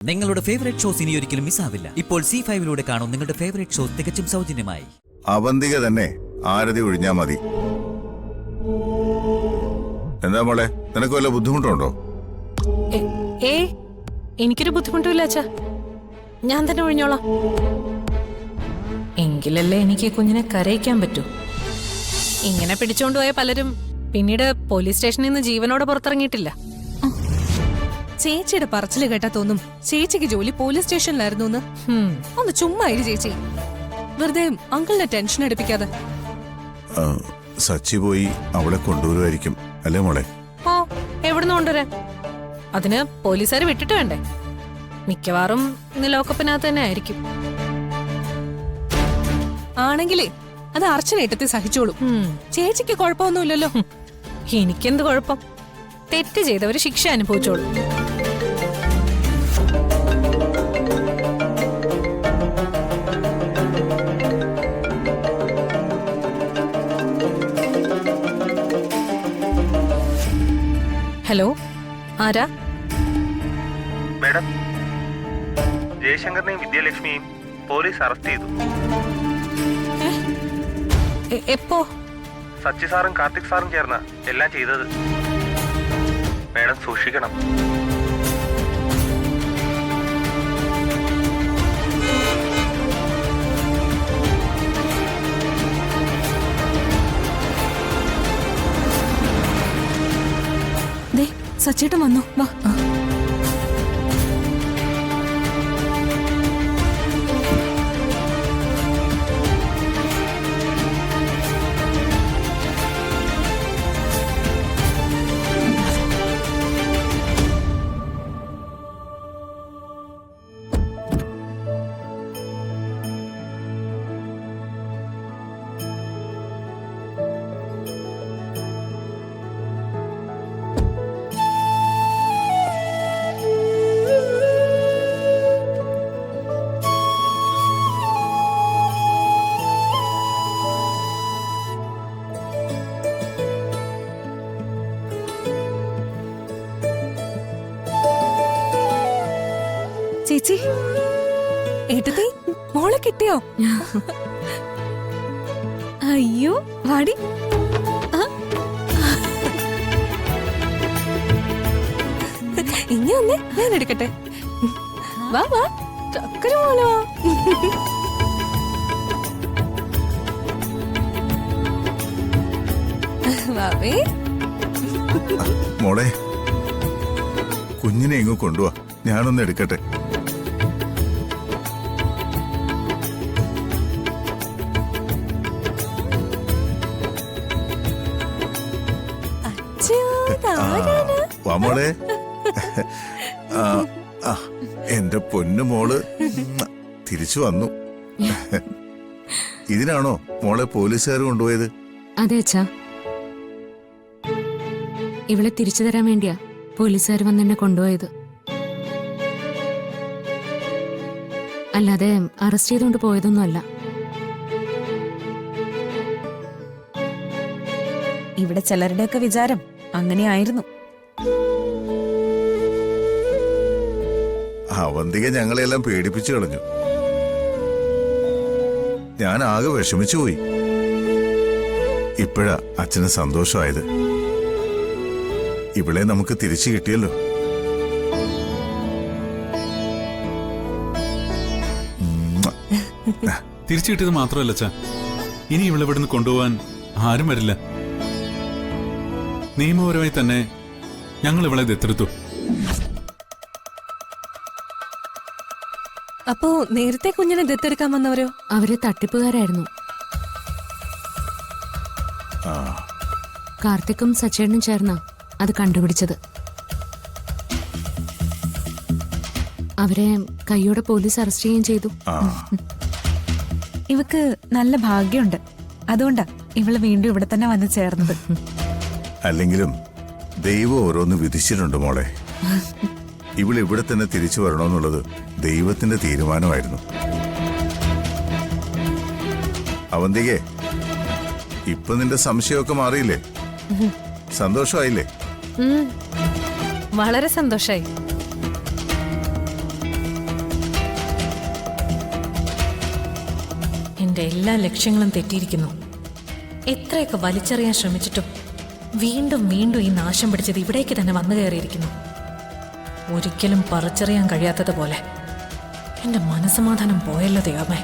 നിങ്ങളുടെ favourite shows ഇനി ഒരിക്കലും മിസ്സാവില്ല. ഇപ്പോൾ C5 കാണും നിങ്ങളുടെ ഫേവറേറ്റ് ഷോസ് തികച്ചും സൗജന്യമായി. അവന്തിക തന്നെ ആരതി ഒഴിഞ്ഞാ മതി. എന്താ മോളെ, നിനക്ക് വല്ല ബുദ്ധിമുട്ടുണ്ടോ? എനിക്കൊരു ബുദ്ധിമുട്ടില്ല അച്ഛാ, ഞാൻ തന്നെ ഒഴിഞ്ഞോളാം. എങ്കിലല്ലേ എനിക്ക് കുഞ്ഞിനെ കരയിക്കാൻ പറ്റൂ. ഇങ്ങനെ പിടിച്ചോണ്ടുപോയ പലരും പിന്നീട് പോലീസ് സ്റ്റേഷനിൽ നിന്ന് ജീവനോടെ പുറത്തിറങ്ങിയിട്ടില്ല. ചേച്ചിയുടെ പറച്ചില് കേട്ടാ തോന്നും ചേച്ചിക്ക് ജോലി പോലീസ് സ്റ്റേഷനിലായിരുന്നു എന്ന്. ഒന്ന് ചുമ്മാ ഇരി ചേച്ചി, വെറുതെ അങ്കിളിനെ ടെൻഷൻ എടുപ്പിക്കാതെ. സച്ചി പോയി അവളെ കൊണ്ടുവരുമായിരിക്കും അല്ലേ മോളെ? ഓ, എവിടുന്ന് കൊണ്ടുവരാൻ? അതിന് പോലീസുകാർ വിട്ടിട്ട് വേണ്ടേ? മിക്കവാറും ഇന്ന് ലോക്കപ്പിനകത്ത് തന്നെ ആയിരിക്കും. ആണെങ്കിലേ അത് അർച്ചനേട്ടത്തെ സഹിച്ചോളൂ. ചേച്ചിക്ക് കുഴപ്പമൊന്നുമില്ലല്ലോ. എനിക്കെന്ത് കുഴപ്പം? തെറ്റ് ചെയ്തവര് ശിക്ഷ അനുഭവിച്ചോളൂ. ഹലോ, ആരാ? മേഡം, ജയശങ്കറിനെയും വിദ്യാലക്ഷ്മിയെയും പോലീസ് അറസ്റ്റ് ചെയ്തു. എപ്പോ? സച്ചി സാറും കാർത്തിക് സാറും ചേർന്ന എല്ലാം ചെയ്തത്. മേഡം സൂക്ഷിക്കണം. സച്ചേട്ടൻ വന്നു, വാ. ചേച്ചി, ഏട്ടത്തി മോളെ കിട്ടിയോ? അയ്യോ വാടി. ഇനി ഒന്നേ ഞാൻ എടുക്കട്ടെ. വാ വാ ചക്കര മോളോ. വാവേ മോളെ, കുഞ്ഞിനെ ഇങ്ങ് കൊണ്ടുവാ, ഞാനൊന്ന് എടുക്കട്ടെ. വാ മോളെ. എന്റെ പൊന്നു മോള് തിരിച്ചു വന്നു. ഇതിനാണോ മോളെ പോലീസുകാർ കൊണ്ടുപോയത്? അതെ അച്ഛാ, ഇവളെ തിരിച്ചു തരാൻ വേണ്ടിയാ പോലീസുകാർ വന്നെന്നെ കൊണ്ടുപോയത്. അല്ലാതെ അറസ്റ്റ് ചെയ്തുകൊണ്ട് പോയതൊന്നുമല്ല. ഇവിടെ ചിലരുടെയൊക്കെ വിചാരം അങ്ങനെയായിരുന്നു. അവന്തിക ഞങ്ങളെല്ലാം പേടിപ്പിച്ചു കളഞ്ഞു. ഞാൻ ആകെ വിഷമിച്ചു പോയി. ഇപ്പോഴാ അച്ഛന് സന്തോഷമായത്. ഇവളെ നമുക്ക് തിരിച്ചു കിട്ടിയല്ലോ. തിരിച്ചു കിട്ടിയത് മാത്രമല്ല അച്ഛാ, ഇനി ഇവിടെ ഇവിടുന്ന് കൊണ്ടുപോകാൻ ആരും വരില്ല. നിയമപരമായി തന്നെ ഞങ്ങൾ ഇവളെ ദത്തെടുത്തു. അപ്പോ നേരത്തെ കുഞ്ഞിനെ ദത്തെടുക്കാൻ വന്നവരോ? അവര് തട്ടിപ്പുകാരായിരുന്നു. കാർത്തിക്കും സച്ചേട്ടനും ചേർന്നാ അത് കണ്ടുപിടിച്ചത്. അവരെ കൈയോടെ പോലീസ് അറസ്റ്റ് ചെയ്യുകയും ചെയ്തു. ഇവക്ക് നല്ല ഭാഗ്യമുണ്ട്, അതുകൊണ്ടാ ഇവള് വീണ്ടും ഇവിടെ തന്നെ വന്ന് ചേർന്നത്. അല്ലെങ്കിലും ദൈവം ഓരോന്ന് വിധിച്ചിട്ടുണ്ട് മോളെ. ഇവിടെ തന്നെ തിരിച്ചു വരണമെന്നുള്ളത് ദൈവത്തിന്റെ തീരുമാനമായിരുന്നു. അവന്തികെ, ഇപ്പൊ നിന്റെ സംശയമൊക്കെ മാറിയില്ലേ? സന്തോഷമായില്ലേ? വളരെ സന്തോഷായി. എന്റെ എല്ലാ ലക്ഷ്യങ്ങളും തെറ്റിയിരിക്കുന്നു. എത്രയൊക്കെ വലിച്ചെറിയാൻ ശ്രമിച്ചിട്ടും വീണ്ടും വീണ്ടും ഈ നാശം പിടിച്ചത് ഇവിടേക്ക് തന്നെ വന്നു കയറിയിരിക്കുന്നു. ഒരിക്കലും പറിച്ചറിയാൻ കഴിയാത്തതുപോലെ എന്റെ മനസ്സമാധാനം പോയല്ലോ ദൈവമേ.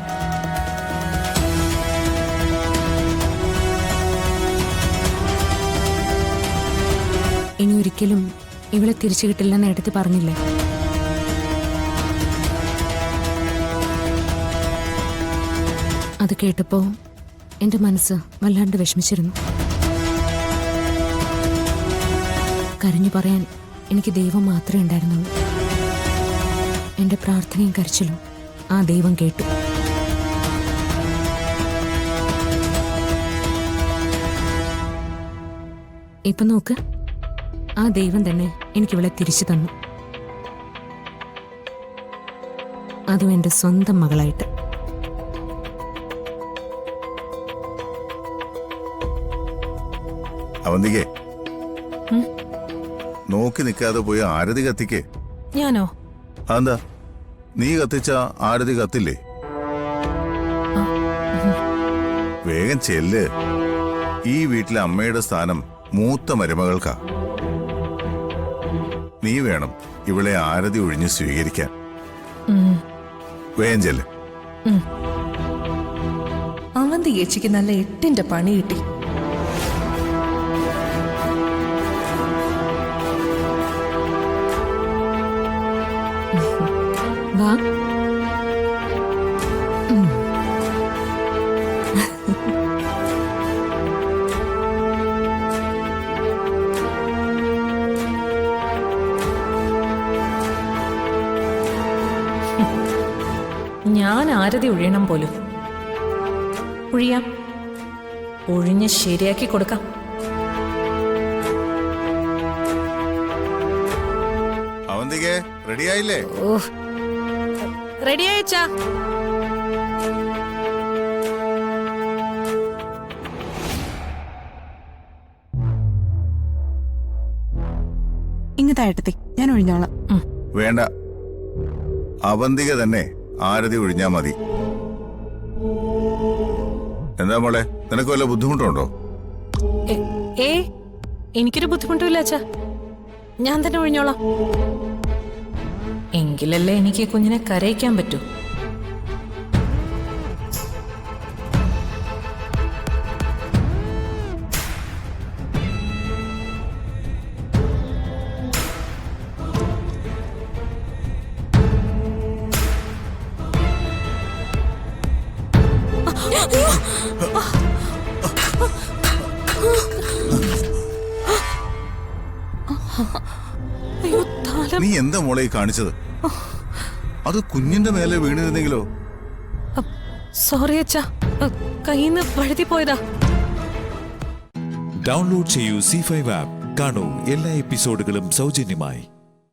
ഇനി ഒരിക്കലും ഇവളെ തിരിച്ചു കിട്ടില്ലെന്ന് എടുത്ത് പറഞ്ഞില്ലേ? അത് കേട്ടപ്പോ എന്റെ മനസ്സ് വല്ലാണ്ട് വിഷമിച്ചിരുന്നു. കരഞ്ഞു പറയാൻ എനിക്ക് ദൈവം മാത്രമേ ഉണ്ടായിരുന്നുള്ളൂ. എന്റെ പ്രാർത്ഥനയും കരച്ചിലും ആ ദൈവം കേട്ടു. ഇപ്പൊ നോക്ക്, ആ ദൈവം തന്നെ എനിക്കിവളെ തിരിച്ചു തന്നു. അതും എന്റെ സ്വന്തം മകളായിട്ട്. അവന്തികെ, നോക്കി നിൽക്കാതെ പോയി ആരതി കത്തിക്കേ. ഞാനോ? അതെന്താ, നീ കത്തിച്ച ആരതി കത്തില്ലേ? വേഗം ചെല്ല്. ഈ വീട്ടിലെ അമ്മയുടെ സ്ഥാനം മൂത്ത മരുമകൾക്കാ. നീ വേണം ഇവളെ ആരതി ഒഴിഞ്ഞ് സ്വീകരിക്കാൻ. വേഗം ചെല്ല്. അവന്തി ചേച്ചിക്ക് നല്ല 8ന്റെ പണി കിട്ടി. വാ. ഞാൻ ആരതി ഒഴിയണം പോലും. ഒഴിയാം, ഒഴിഞ്ഞ് ശരിയാക്കി കൊടുക്കാം. അവന്തികെ, റെഡിയായില്ലേ? ഓഹ്, റെഡി ആയിച്ചാ. ഇങ്ങ് താഴത്തെ ഞാൻ ഒഴിഞ്ഞോളാം. വേണ്ട, അവന്തിക തന്നെ ആരതി ഒഴിഞ്ഞാ മതി. എന്താ മോളെ, നിനക്ക് വല്ല ബുദ്ധിമുട്ടുണ്ടോ? ഏ, എനിക്കൊരു ബുദ്ധിമുട്ടില്ല അച്ഛാ. ഞാൻ തന്നെ ഒഴിഞ്ഞോളാം. എങ്കിലല്ലേ എനിക്ക് ഈ കുഞ്ഞിനെ കരയിക്കാൻ പറ്റൂ. അയ്യോ, താലം. നീ എന്താ മോളെ ഈ കാണിച്ചത്? അത് കുഞ്ഞിന്റെ മേലെ വീണിരുന്നെങ്കിലോ? സോറി അച്ഛാ, കയ്യിന്ന് വഴുതി പോയതാ. ഡൗൺലോഡ് ചെയ്യൂ C5 ആപ്പ്. കാണൂ എല്ലാ എപ്പിസോഡുകളും സൗജന്യമായി.